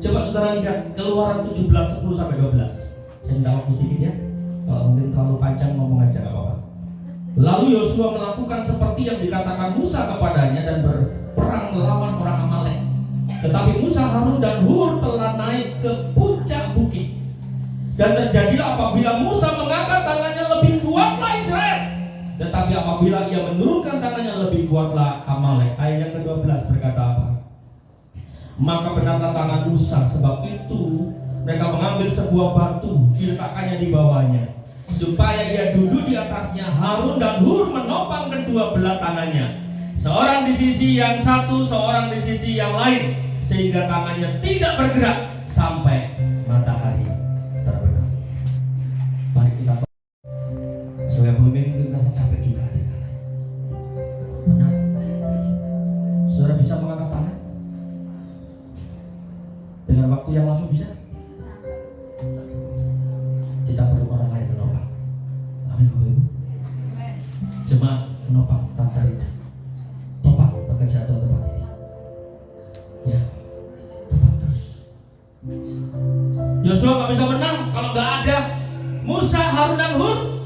Coba saudara lihat Keluaran 17:10-12. Saya minta waktu sedikit ya. Kalau mungkin terlalu panjang ngomong aja gak apa-apa. Lalu Yosua melakukan seperti yang dikatakan Musa kepadanya dan berperang melawan orang Amalek. Tetapi Musa, Harun dan Hur telah naik ke puncak bukit. Dan terjadilah apabila Musa mengangkat tangannya lebih kuatlah Israel. Tetapi apabila ia menurunkan tangannya lebih kuatlah Amalek. Ayat yang ke-12 berkata apa? Maka benarlah tangan Musa, sebab itu mereka mengambil sebuah batu, diletakkannya di bawahnya, supaya ia duduk di atasnya. Harun dan Hur menopang kedua belah tangannya, seorang di sisi yang satu, seorang di sisi yang lain, sehingga tangannya tidak bergerak sampai matahari terbenam. Mari kita sebagai pemimpin kita capek juga. Benar. Saudara bisa mengangkat tangan dengan waktu yang lama bisa. Kita perlu orang lain menopang. Amin. Jemaat menopang tanpa itu. Yosua nggak bisa menang kalau nggak ada Musa, Harun dan Hur.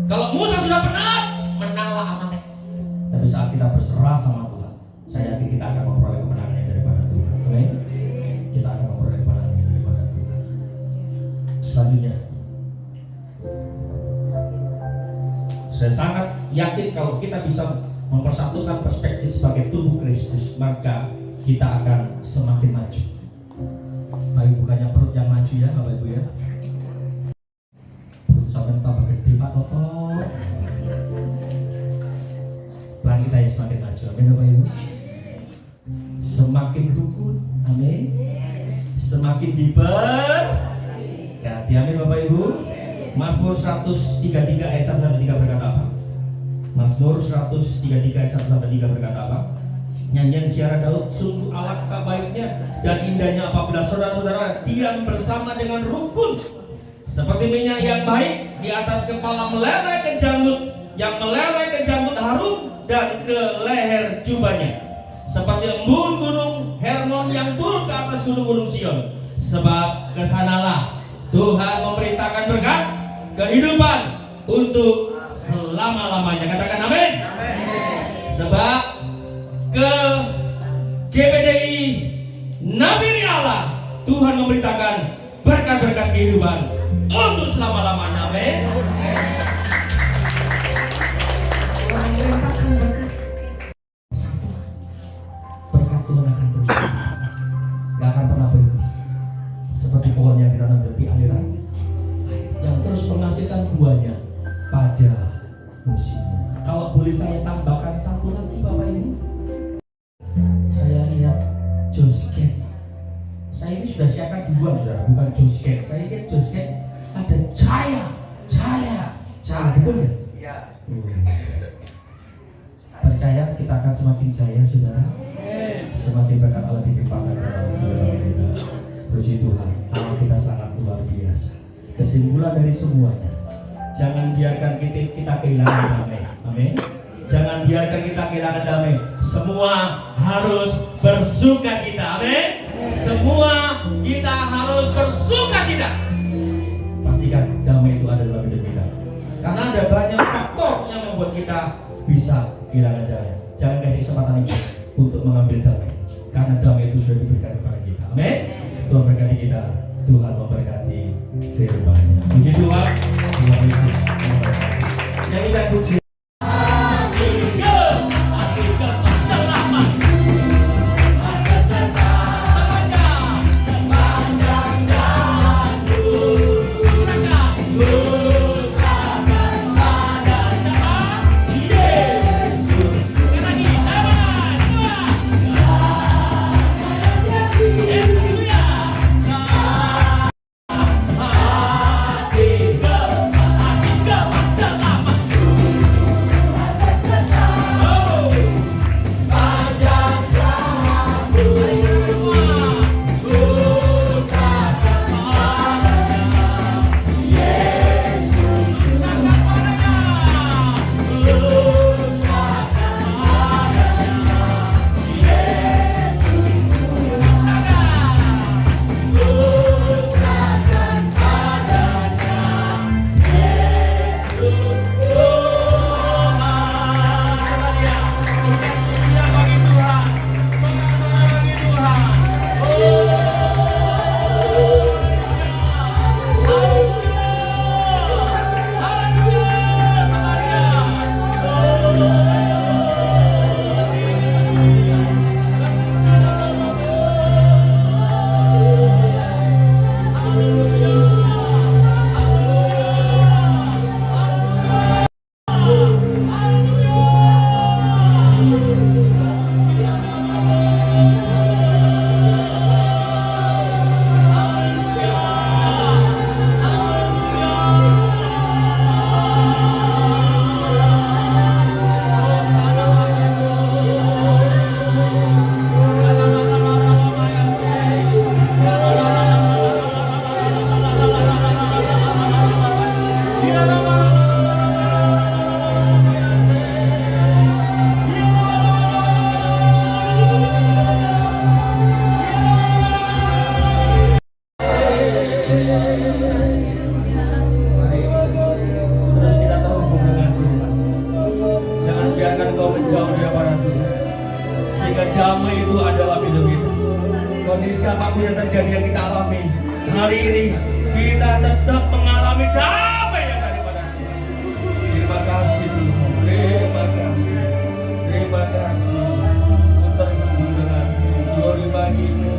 Kalau Musa sudah penat, menanglah Amalek. Tapi saat kita berserah sama Tuhan, saya yakin kita akan memperoleh kemenangan yang daripada Tuhan. Amin. Kita akan memperoleh kemenangan yang daripada Tuhan. Selanjutnya, saya sangat yakin kalau kita bisa mempersatukan perspektif sebagai tubuh Kristus, maka kita akan semakin maju. Tapi bukannya perut yang maju ya Bapak Ibu ya. Perut sampai tambah gede Pak Toto. Pelan kita ya semakin maju. Amin Bapak Ibu. Semakin rukun. Amin. Semakin diberkati. Amin Bapak Ibu. Mazmur 133 ayat 1 sampai 3 berkata apa? Mazmur 133 ayat 1 sampai 3 berkata apa? Nyanyian siara Daud, sungguh alangkah baiknya dan indahnya apabila saudara-saudara diam bersama dengan rukun. Seperti minyak yang baik di atas kepala meleleh ke janggut, yang meleleh ke janggut Harun dan ke leher jubahnya. Seperti embun gunung Hermon yang turun ke atas gunung-gunung Sion. Sebab kesanalah Tuhan memerintahkan berkat kehidupan untuk selama-lamanya. Katakan amin. Sebab ke GPDI Nabi Allah Tuhan memberitakan berkat-berkat kehidupan untuk selama-lamanya. Amin. Berkat Tuhan akan terus, gak akan pernah berhenti. Seperti pohon yang ditanam di aliran yang terus menghasilkan buahnya pada musimnya. Kalau boleh saya tambahkan satu lagi Bapak Ibu, saya lihat Josket. Saya ini sudah siapkan dua saudara, bukan Josket. Saya lihat Josket ada cahaya, betul ya? Iya. Percaya kita akan semakin jaya saudara, semakin berkat Allah dilimpahkan dalam kita. Puji Tuhan, Allah kita sangat luar biasa. Kesimpulan dari semuanya, jangan biarkan kita kehilangan damai. Amin. Jangan biarkan kita kehilangan damai. Semua harus bersuka cita. Amin. Semua kita harus bersuka cita. Pastikan damai itu ada dalam hidup kita. Karena ada banyak faktor yang membuat kita bisa kehilangan jalan. Jangan kasih kesempatan itu untuk mengambil damai. Karena damai itu sudah diberikan kepada kita. Amin. Tuhan berkati kita. Tuhan memberkati firman-Nya. Puji Tuhan. Tuhan Yesus memberkati. Nyanyikan puji. Damai itu adalah hidup kita. Kondisi apapun yang terjadi yang kita alami hari ini, kita tetap mengalami damai yang daripada Tuhan. Terima kasih Tuhan. Terima kasih. Terima kasih. Ku terhubung dengan glory bagimu.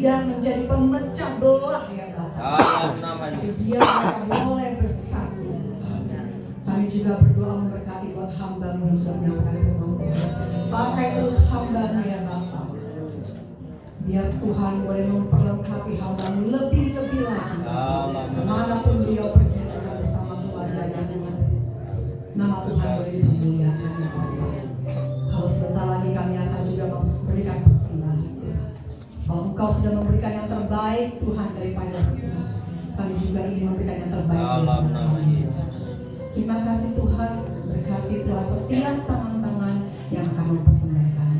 Tidak menjadi pemecah belah ya Bapak. Dia boleh bersaksi. Kami juga berdoa memberkati buat hamba-Mu yang sudah menyampaikan firman Tuhan. Pakai terus hamba-Mu ya Bapak. Biar Tuhan boleh memperlengkapi hamba-Mu lebih-lebih lagi. Kemanapun dia pergi juga bersama keluarganya Tuhan. Nama Tuhan boleh dimuliakan ya Bapak. Kalau sebentar lagi kami akan juga memberikan persembahan. Kalau Engkau sudah memberikan yang terbaik Tuhan daripada Tuhan, kami juga ingin memberikan yang terbaik. Terima kasih Tuhan, berkati telah setiap tangan-tangan yang akan mempersembahkan.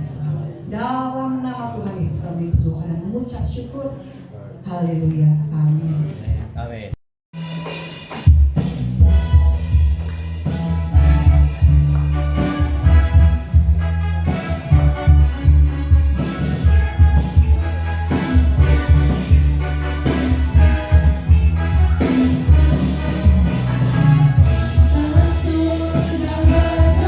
Dalam nama Tuhan Yesus kami berdoa dan mengucap syukur. Haleluya. Amin. Amin. Damai yang sejahtera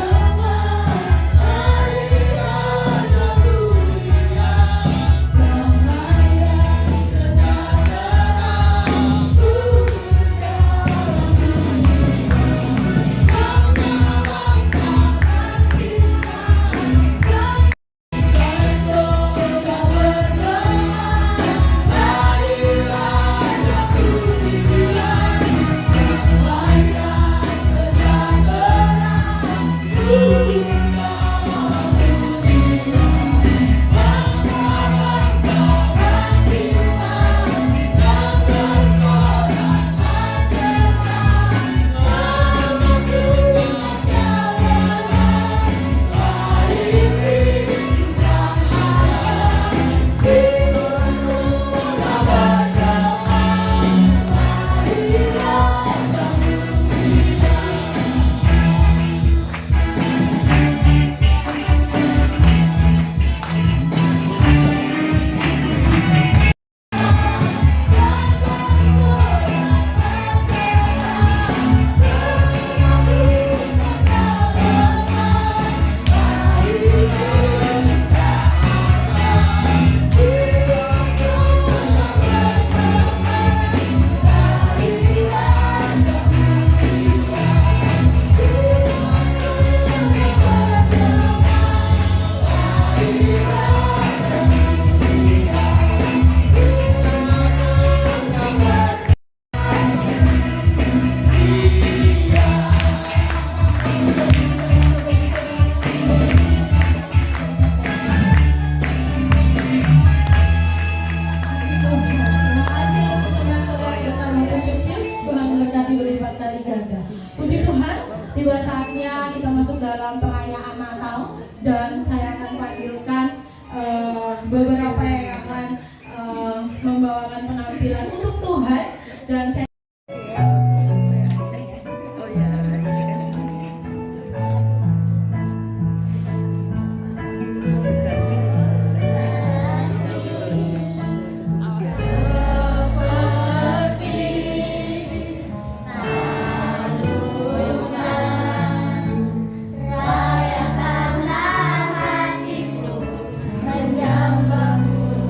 juga saatnya kita masuk dalam perayaan Natal dan saya akan panggilkan beberapa yang akan membawakan penampilan untuk Tuhan dan saya Menyembahmu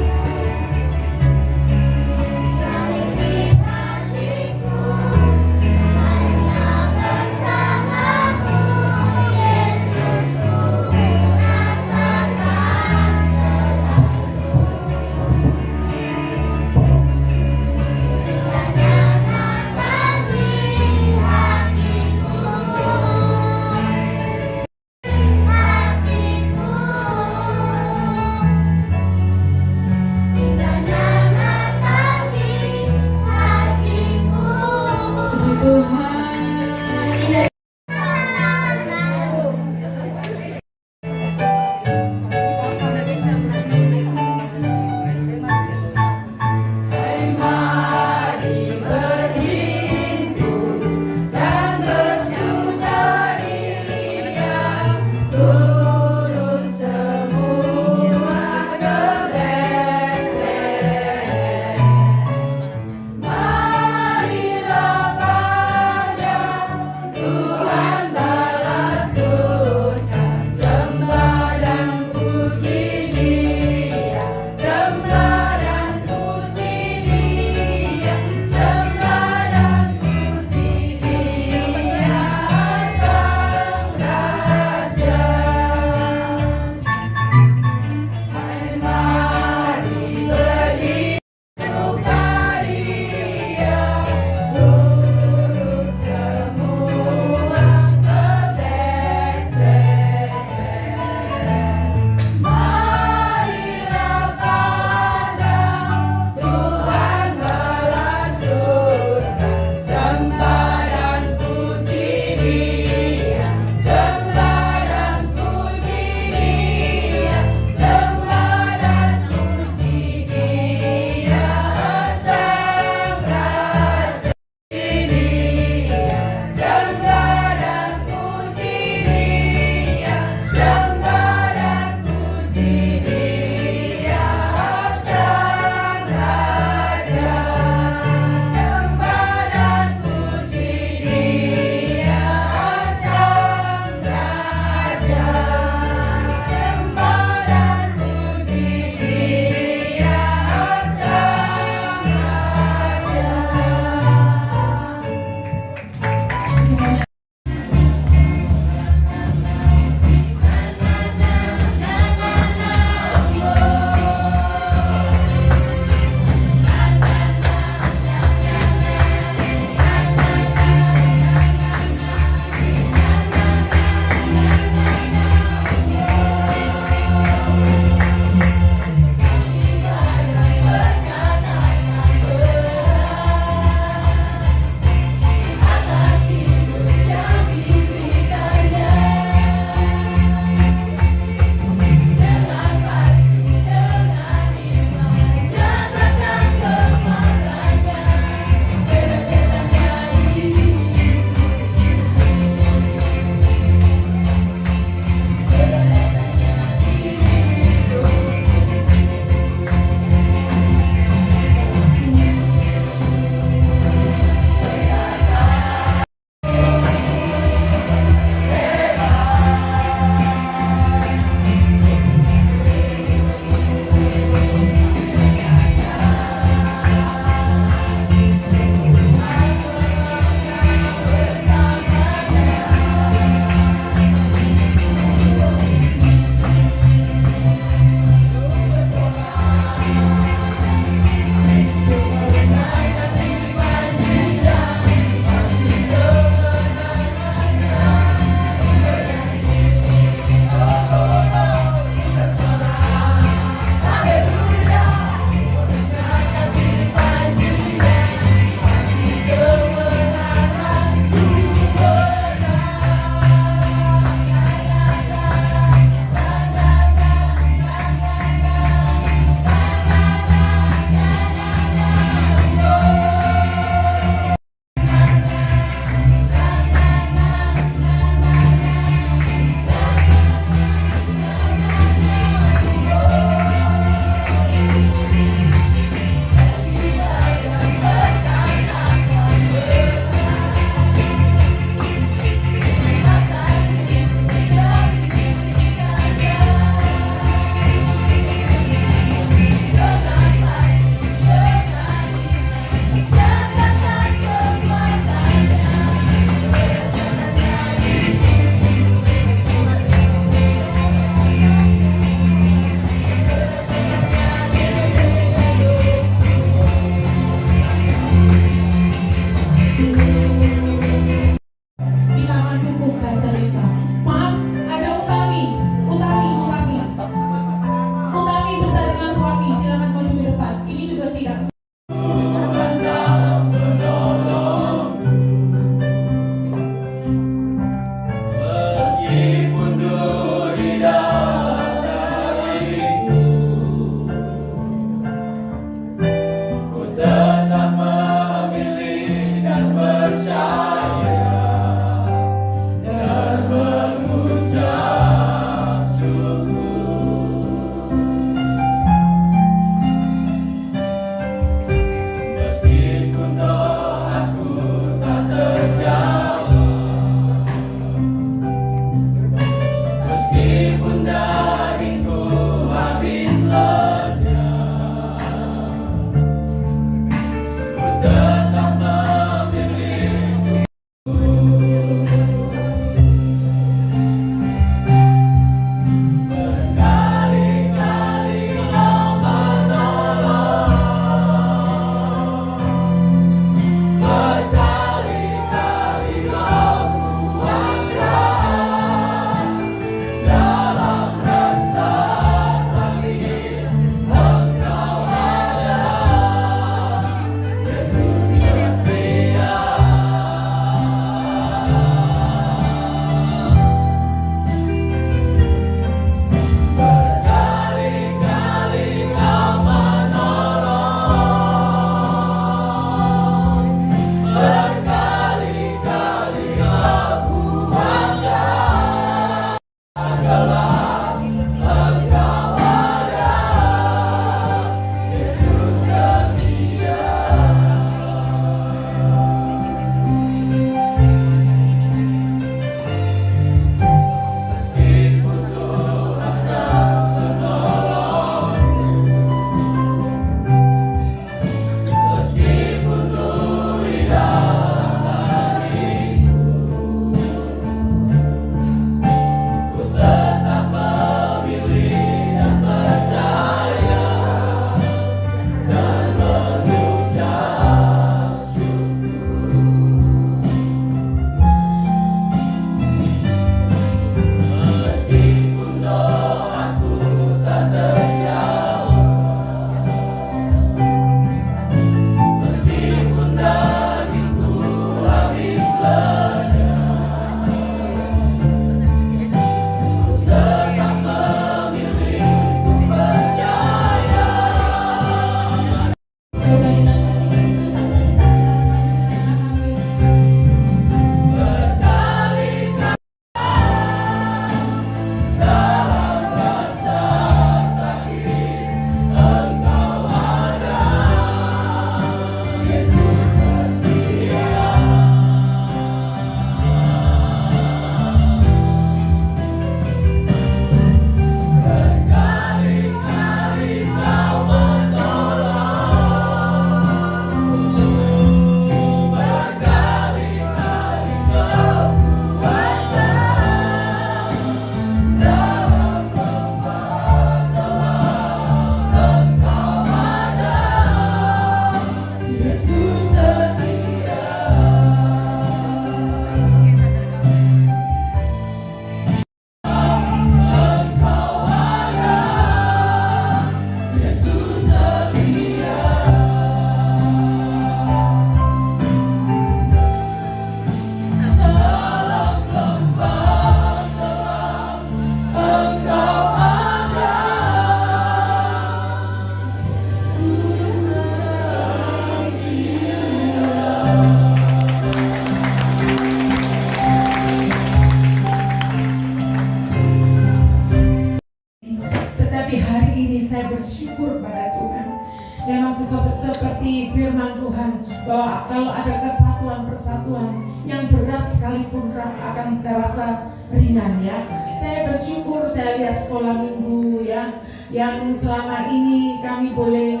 firman Tuhan bahwa kalau ada kesatuan persatuan yang berat sekalipun akan terasa ringan ya. Saya bersyukur saya lihat sekolah minggu ya, yang selama ini kami boleh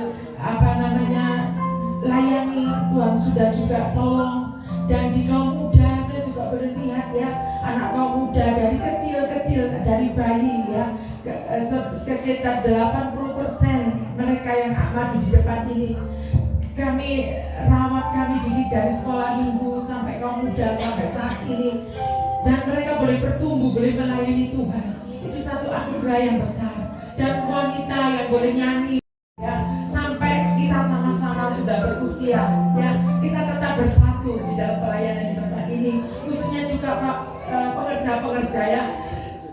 layani, Tuhan sudah juga tolong. Dan di kaum muda saya juga boleh lihat ya, anak kaum muda dari kecil-kecil, dari bayi ya, sekitar 80% mereka yang maju di depan ini. Kami rawat, kami didik dari sekolah minggu sampai kaum muda sampai saat ini. Dan mereka boleh bertumbuh, boleh melayani Tuhan. Itu satu anugerah yang besar. Dan wanita yang boleh nyanyi ya, sampai kita sama-sama sudah berusia ya, kita tetap bersatu di dalam pelayanan di tempat ini. Khususnya juga pekerja-pekerja ya.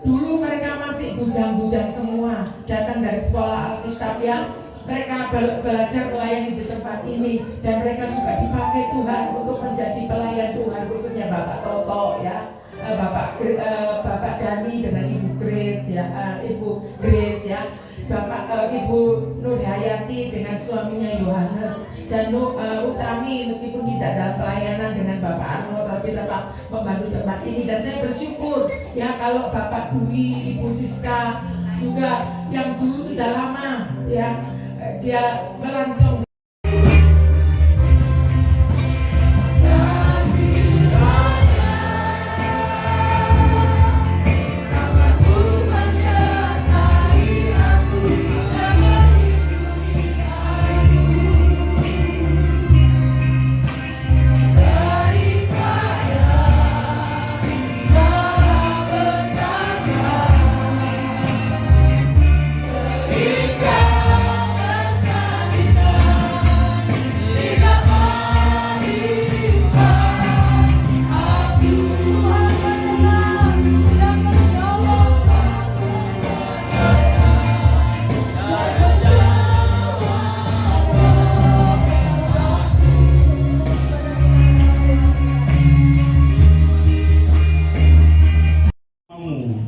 Dulu mereka masih bujang-bujang semua, datang dari sekolah Alkitab ya. Mereka belajar melayani di tempat ini, dan mereka juga dipakai Tuhan untuk menjadi pelayan Tuhan, khususnya Bapak Toto ya, Bapak Dani dengan Ibu Grace ya, Ibu Grace ya, Ibu Nur Hayati dengan suaminya Yohanes, dan Utami meskipun tidak dalam pelayanan dengan Bapak Arno tapi tetap membantu tempat ini. Dan saya bersyukur ya kalau Bapak Dwi, Ibu Siska juga yang dulu sudah lama ya, dia melancong.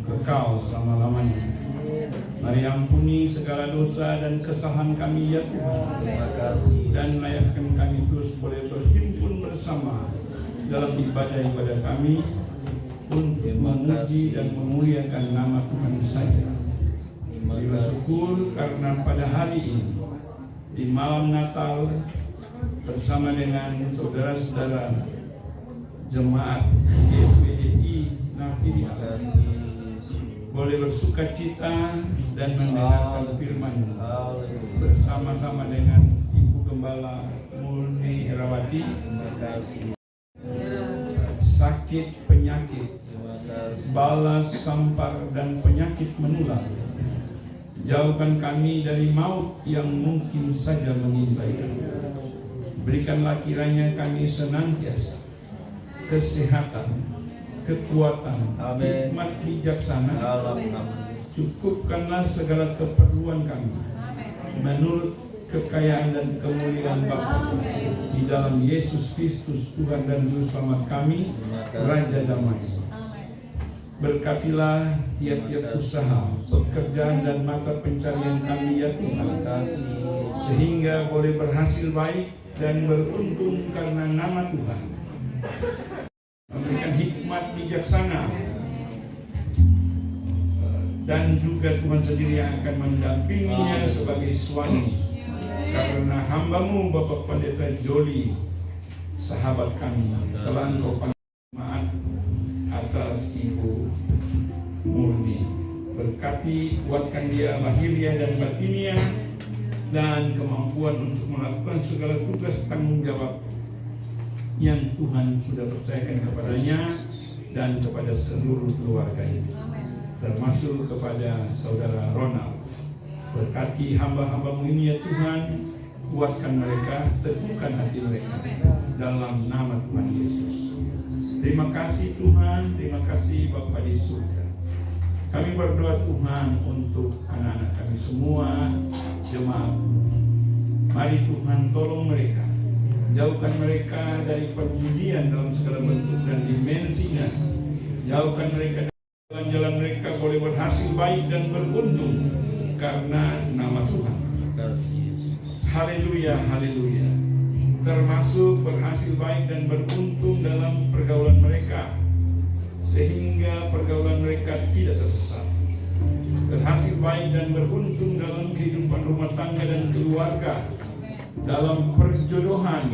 Kekal selama-lamanya. Mari ampuni segala dosa dan kesalahan kami ya Tuhan. Terima kasih. Dan layakkan kami terus boleh berhimpun bersama dalam ibadah-ibadah kami untuk memuji dan memuliakan nama Tuhan saja. Terima syukur karena pada hari ini di malam Natal bersama dengan saudara-saudara jemaat GPDI Nafiri boleh bersuka cita dan mendengarkan firman bersama-sama dengan Ibu Gembala Murni Herawati. Sakit, penyakit, balas, sampar, dan penyakit menular, jauhkan kami dari maut yang mungkin saja mengintai. Berikanlah kiranya kami senantiasa kesehatan, kekuatan, hikmat bijaksana. Cukupkanlah segala keperluan kami menurut kekayaan dan kemuliaan Bapa di dalam Yesus Kristus Tuhan dan Juru Selamat kami, Raja Damai. Berkatilah tiap-tiap usaha, pekerjaan dan mata pencarian kami ya Tuhan, sehingga boleh berhasil baik dan beruntung karena nama Tuhan. Memberikan hikmat bijaksana, dan juga Tuhan sendiri yang akan mendampinginya sebagai suami, karena hamba-Mu Bapak Pendeta Joli, sahabat kami, telah Engkau maaf atas Ibu Murni. Berkati, kuatkan dia lahiriah dan batiniah, dan kemampuan untuk melakukan segala tugas tanggung jawab yang Tuhan sudah percayakan kepadanya dan kepada seluruh keluarganya, termasuk kepada saudara Ronald. Berkati hamba-hamba-Mu ini ya Tuhan, kuatkan mereka, teguhkan hati mereka dalam nama Tuhan Yesus. Terima kasih Tuhan, terima kasih Bapa di surga. Kami berdoa Tuhan untuk anak-anak kami semua, jemaat. Mari Tuhan tolong mereka, jauhkan mereka dari perjudian dalam segala bentuk dan dimensinya. Jauhkan mereka dari jalan-jalan mereka boleh berhasil baik dan beruntung karena nama Tuhan. Haleluya, haleluya. termasuk berhasil baik dan beruntung dalam pergaulan mereka, sehingga pergaulan mereka tidak tersesat. Berhasil baik dan beruntung dalam kehidupan rumah tangga dan keluarga, dalam perjodohan,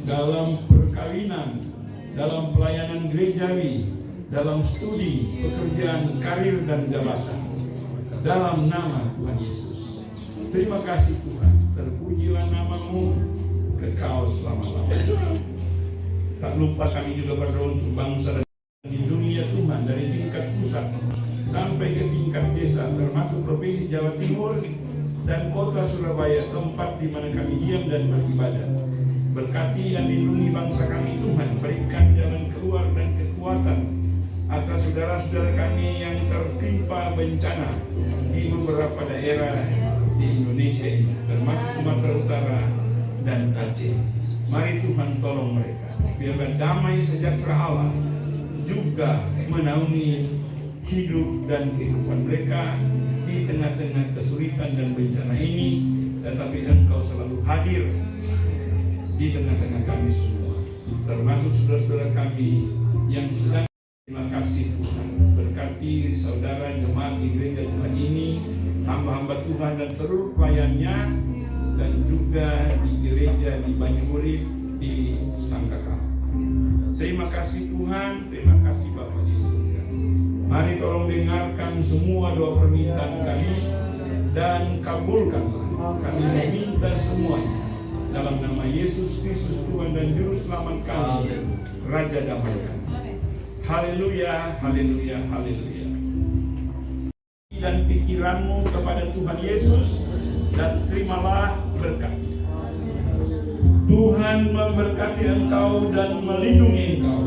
dalam perkawinan, dalam pelayanan gerejawi, dalam studi, pekerjaan, karir, dan jabatan. Dalam nama Tuhan Yesus. Terima kasih Tuhan, terpujilah nama-Mu kekal selama-lamanya. Tak lupa kami juga berdoa untuk bangsa dan di dunia Tuhan, dari tingkat pusat sampai ke tingkat desa, termasuk Provinsi Jawa Timur dan kota Surabaya, tempat di mana kami diam dan beribadah. Berkati dan lindungi bangsa kami Tuhan, berikan jalan keluar dan kekuatan atas saudara-saudara kami yang tertimpa bencana di beberapa daerah di Indonesia ini, termasuk Sumatera Utara dan Aceh. Mari Tuhan tolong mereka, biarlah damai sejahtera Allah juga menaungi hidup dan kehidupan mereka di tengah-tengah kesulitan dan bencana ini, tetapi Engkau selalu hadir di tengah-tengah kami semua, termasuk saudara-saudara kami yang sedang. Terima kasih Tuhan, berkati saudara jemaat di gereja Tuhan ini, hamba-hamba Tuhan dan seluruh pelayannya, dan juga di gereja di Banyuurip, di Sangkakala. Terima kasih Tuhan, terima kasih Bapa di surga. Mari tolong dengarkan semua doa permintaan kami dan kabulkanlah. Kami meminta semuanya dalam nama Yesus Kristus Tuhan dan Juru Selamat kami, Raja Damai kami. Haleluya, haleluya, haleluya. Dan pikiranmu kepada Tuhan Yesus dan terimalah berkat. Tuhan memberkati engkau dan melindungi engkau.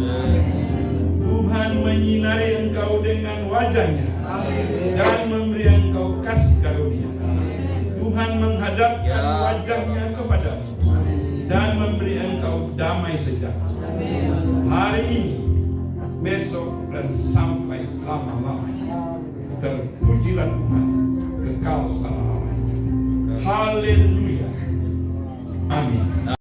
Tuhan menyinari engkau dengan wajahnya dan memberi engkau kasih karunia. Tuhan menghadapkan wajahnya kepadamu dan memberi engkau damai sejahtera. Hari ini, besok, dan sampai selama-lamanya. Terpujilah Tuhan kekal selama-lamanya. Haleluya. Amin.